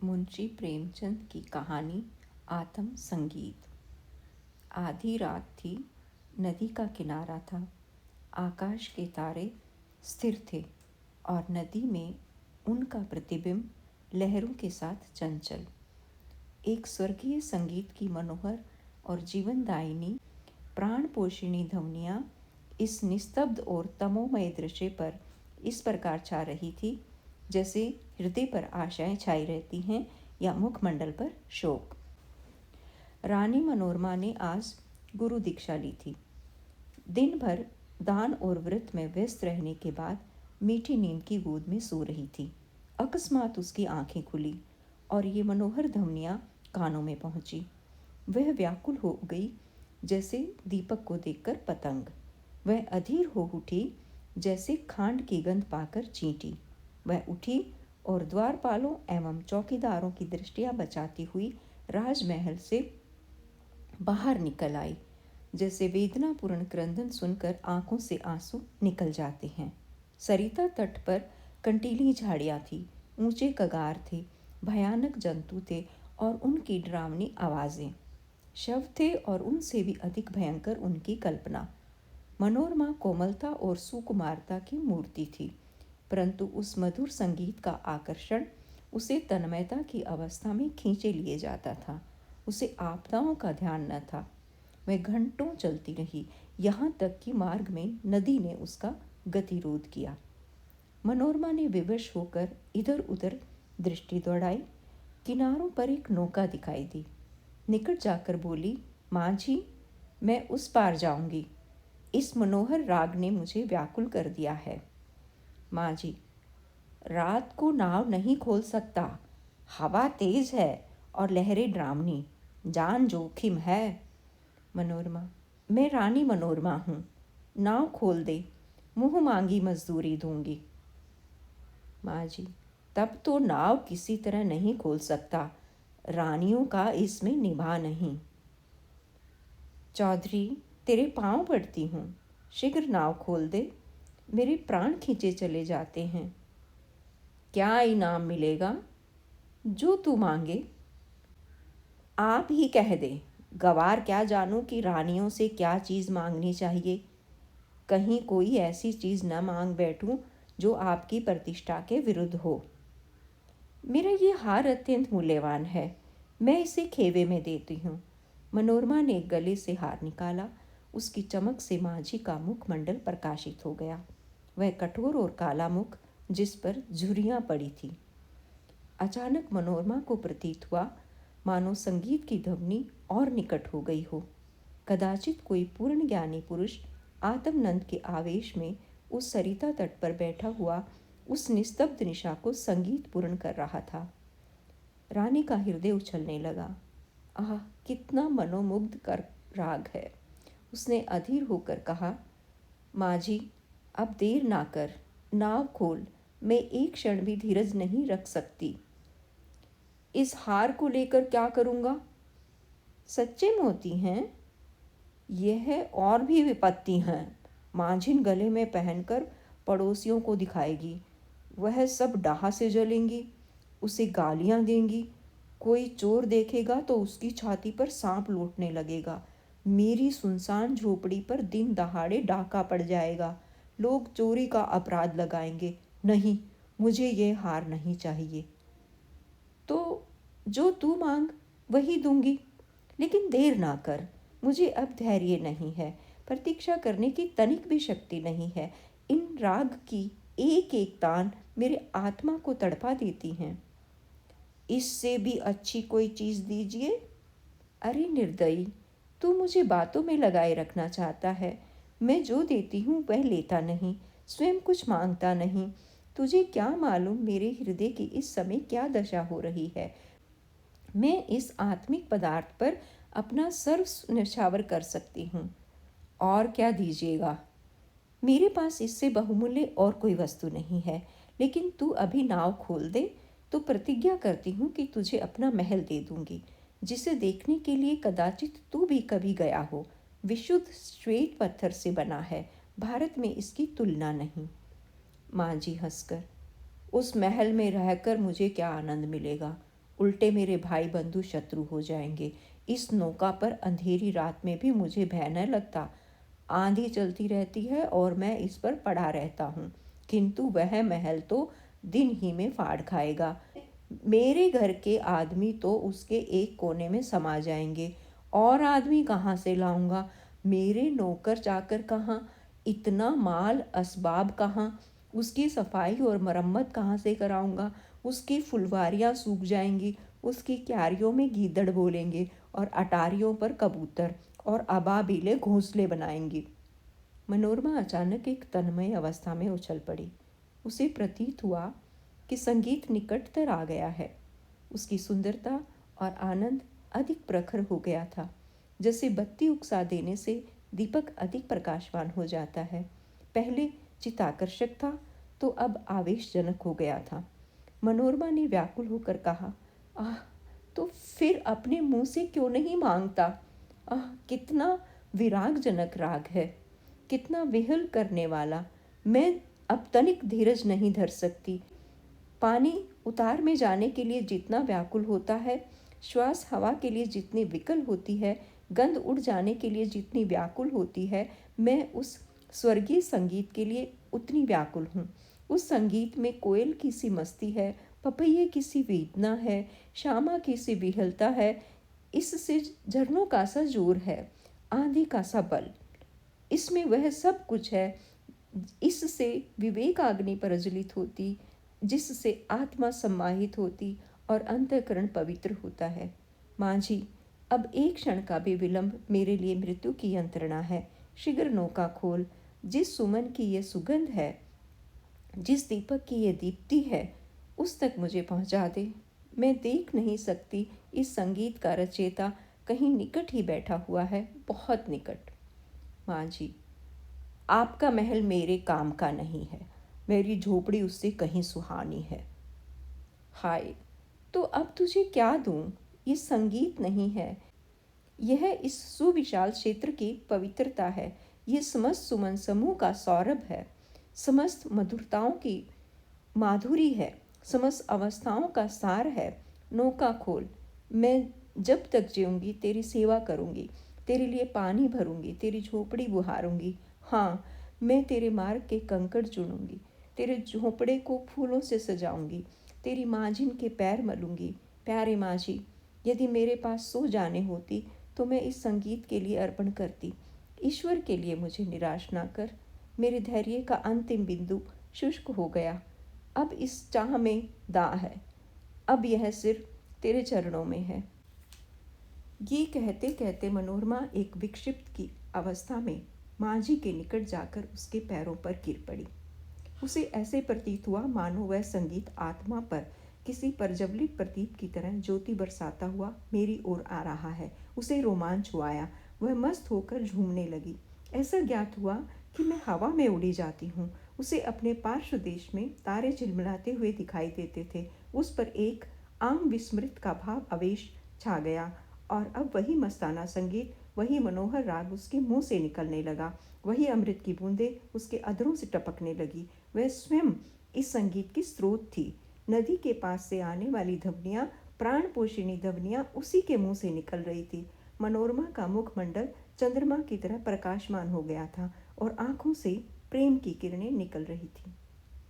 मुंशी प्रेमचंद की कहानी आत्म संगीत। आधी रात थी, नदी का किनारा था, आकाश के तारे स्थिर थे और नदी में उनका प्रतिबिंब लहरों के साथ चंचल। एक स्वर्गीय संगीत की मनोहर और जीवनदायिनी प्राणपोषिणी ध्वनियाँ इस निस्तब्ध और तमोमय दृश्य पर इस प्रकार छा रही थी जैसे हृदय पर आशाएं छाई रहती हैं या मुखमंडल पर शोक। रानी मनोरमा ने आज गुरु दीक्षा ली थी। दिन भर दान और व्रत में व्यस्त रहने के बाद मीठी नींद की गोद में सो रही थी। अकस्मात उसकी आंखें खुली और ये मनोहर ध्वनियाँ कानों में पहुंची। वह व्याकुल हो गई जैसे दीपक को देखकर पतंग। वह अधीर हो उठी जैसे खांड की गंध पाकर चींटी। वह उठी और द्वारपालों एवं चौकीदारों की दृष्टियां बचाती हुई राजमहल से बाहर निकल आई। जैसे वेदनापूर्ण क्रंदन सुनकर आंखों से आंसू निकल जाते हैं। सरिता तट पर कंटीली झाड़ियाँ थी, ऊंचे कगार थे, भयानक जंतु थे और उनकी डरावनी आवाज़ें। शव थे और उनसे भी अधिक भयंकर उनकी कल्पना। मनोरमा कोमलता और सुकुमारता की मूर्ति थी, परंतु उस मधुर संगीत का आकर्षण उसे तन्मयता की अवस्था में खींचे लिए जाता था। उसे आपदाओं का ध्यान न था। वह घंटों चलती रही, यहाँ तक कि मार्ग में नदी ने उसका गतिरोध किया। मनोरमा ने विवश होकर इधर उधर दृष्टि दौड़ाई। किनारों पर एक नौका दिखाई दी। निकट जाकर बोली, माँ जी, मैं उस पार जाऊंगी। इस मनोहर राग ने मुझे व्याकुल कर दिया है। माँ जी, रात को नाव नहीं खोल सकता, हवा तेज है और लहरें डरावनी, जान जोखिम है। मनोरमा, मैं रानी मनोरमा हूँ, नाव खोल दे, मुँह मांगी मजदूरी दूंगी। माँ जी, तब तो नाव किसी तरह नहीं खोल सकता, रानियों का इसमें निभा नहीं। चौधरी, तेरे पाँव पड़ती हूँ, शीघ्र नाव खोल दे, मेरे प्राण खींचे चले जाते हैं। क्या इनाम मिलेगा? जो तू मांगे। आप ही कह दे, गवार क्या जानूं कि रानियों से क्या चीज़ मांगनी चाहिए। कहीं कोई ऐसी चीज़ न मांग बैठूं जो आपकी प्रतिष्ठा के विरुद्ध हो। मेरा ये हार अत्यंत मूल्यवान है, मैं इसे खेवे में देती हूँ। मनोरमा ने गले से हार निकाला। उसकी चमक से माझी का मुखमंडल प्रकाशित हो गया। वह कठोर और काला मुख जिस पर झुर्रियाँ पड़ी थी। अचानक मनोरमा को प्रतीत हुआ मानो संगीत की ध्वनि और निकट हो गई हो। कदाचित कोई पूर्ण ज्ञानी पुरुष आत्मनंद के आवेश में उस सरिता तट पर बैठा हुआ उस निस्तब्ध निशा को संगीत पूर्ण कर रहा था। रानी का हृदय उछलने लगा। आह, कितना मनोमुग्ध कर राग है। उसने अधीर होकर कहा, माँ जी, अब देर ना कर, नाव खोल, मैं एक क्षण भी धीरज नहीं रख सकती। इस हार को लेकर क्या करूँगा? सच्चे मोती हैं? यह और भी विपत्ति हैं। मांझिन गले में पहनकर पड़ोसियों को दिखाएगी, वह सब डाह से जलेंगी, उसे गालियाँ देंगी। कोई चोर देखेगा तो उसकी छाती पर सांप लौटने लगेगा। मेरी सुनसान झोपड़ी पर दिन दहाड़े डाका पड़ जाएगा, लोग चोरी का अपराध लगाएंगे। नहीं, मुझे ये हार नहीं चाहिए। तो जो तू मांग वही दूंगी, लेकिन देर ना कर, मुझे अब धैर्य नहीं है, प्रतीक्षा करने की तनिक भी शक्ति नहीं है। इन राग की एक एक तान मेरे आत्मा को तड़पा देती हैं। इससे भी अच्छी कोई चीज़ दीजिए। अरे निर्दयी, तू मुझे बातों में लगाए रखना चाहता है। मैं जो देती हूँ वह लेता नहीं, स्वयं कुछ मांगता नहीं। तुझे क्या मालूम मेरे हृदय की इस समय क्या दशा हो रही है। मैं इस आत्मिक पदार्थ पर अपना सर्व न्यौछावर कर सकती हूँ। और क्या दीजिएगा? मेरे पास इससे बहुमूल्य और कोई वस्तु नहीं है, लेकिन तू अभी नाव खोल दे तो प्रतिज्ञा करती हूँ कि तुझे अपना महल दे दूंगी, जिसे देखने के लिए कदाचित तू भी कभी गया हो। विशुद्ध श्वेत पत्थर से बना है, भारत में इसकी तुलना नहीं। माँ जी हंसकर, उस महल में रहकर मुझे क्या आनंद मिलेगा? उल्टे मेरे भाई बंधु शत्रु हो जाएंगे। इस नौका पर अंधेरी रात में भी मुझे भय न लगता। आंधी चलती रहती है और मैं इस पर पड़ा रहता हूँ, किंतु वह महल तो दिन ही में फाड़ खाएगा। मेरे घर के आदमी तो उसके एक कोने में समा जाएंगे। और आदमी कहाँ से लाऊंगा? मेरे नौकर चाकर कहाँ? इतना माल असबाब कहाँ? उसकी सफाई और मरम्मत कहाँ से कराऊंगा? उसकी फुलवारियाँ सूख जाएंगी, उसकी क्यारियों में गीदड़ बोलेंगे और अटारियों पर कबूतर और अबाबीले घोंसले बनाएंगी। मनोरमा अचानक एक तन्मय अवस्था में उछल पड़ी। उसे प्रतीत हुआ कि संगीत निकटतर आ गया है। उसकी सुंदरता और आनंद अधिक प्रखर हो गया था। जैसे बत्ती उकसा देने से दीपक अधिक प्रकाशवान हो जाता है। पहले चित्ताकर्षक था तो अब आवेशजनक हो गया था। मनोरमा ने व्याकुल होकर कहा, आह, तो फिर अपने मुंह से क्यों नहीं मांगता? आह, कितना विरागजनक राग है, कितना विहल करने वाला। मैं अब तनिक धीरज नहीं धर सकती। पानी उतार में जाने के लिए जितना व्याकुल होता है, श्वास हवा के लिए जितनी विकल होती है, गंध उड़ जाने के लिए जितनी व्याकुल होती है, मैं उस स्वर्गीय संगीत के लिए उतनी व्याकुल हूँ। उस संगीत में कोयल की सी मस्ती है, पपैये की सी वेदना है, श्यामा की सी विहलता है। इससे झरनों का सा जोर है, आंधी का सा बल। इसमें वह सब कुछ है। इससे विवेक अग्नि प्रज्वलित होती, जिससे आत्मा सम्माहित होती और अंतःकरण पवित्र होता है। मांझी, अब एक क्षण का भी विलंब मेरे लिए मृत्यु की यंत्रणा है। शीघ्र नौका खोल। जिस सुमन की ये सुगंध है, जिस दीपक की ये दीप्ति है, उस तक मुझे पहुंचा दे। मैं देख नहीं सकती, इस संगीत का रचयिता कहीं निकट ही बैठा हुआ है, बहुत निकट। मांझी, आपका महल मेरे काम का नहीं है, मेरी झोपड़ी उससे कहीं सुहानी है। हाय, तो अब तुझे क्या दूं? ये संगीत नहीं है, यह इस सुविशाल क्षेत्र की पवित्रता है। ये समस्त सुमन समूह का सौरभ है, समस्त मधुरताओं की माधुरी है, समस्त अवस्थाओं का सार है। नौका खोल। मैं जब तक जीऊंगी तेरी सेवा करूंगी, तेरे लिए पानी भरूंगी, तेरी झोपड़ी बुहारूंगी। हाँ, मैं तेरे मार्ग के कंकड़ चुनूंगी, तेरे झोपड़े को फूलों से सजाऊंगी, तेरी मांझिन के पैर मलूंगी। प्यारे मांझी, यदि मेरे पास 100 जाने होती तो मैं इस संगीत के लिए अर्पण करती। ईश्वर के लिए मुझे निराश ना कर। मेरे धैर्य का अंतिम बिंदु शुष्क हो गया। अब इस चाह में दांव है, अब यह सिर तेरे चरणों में है। ये कहते कहते मनोरमा एक विक्षिप्त की अवस्था में मांझी के निकट जाकर उसके पैरों पर गिर पड़ी। उसे ऐसे प्रतीत हुआ मानो वह संगीत आत्मा पर किसी प्रज्वलित प्रदीप की तरह ज्योति बरसाता हुआ मेरी ओर आ रहा है। उसे रोमांच हुआ, वह मस्त होकर झूमने लगी। ऐसा ज्ञात हुआ कि मैं हवा में उड़ी जाती हूँ। उसे अपने पार्श्व देश में तारे झिलमिलाते हुए दिखाई देते थे। उस पर एक आम विस्मृत का भाव आवेश छा गया और अब वही मस्ताना संगीत, वही मनोहर राग उसके मुंह से निकलने लगा, वही अमृत की बूंदें उसके अधरों से टपकने लगी। वह स्वयं इस संगीत की स्रोत थी। नदी के पास से आने वाली ध्वनियाँ, प्राण पोषिणी ध्वनियाँ उसी के मुंह से निकल रही थी। मनोरमा का मुखमंडल चंद्रमा की तरह प्रकाशमान हो गया था और आंखों से प्रेम की किरणें निकल रही थी।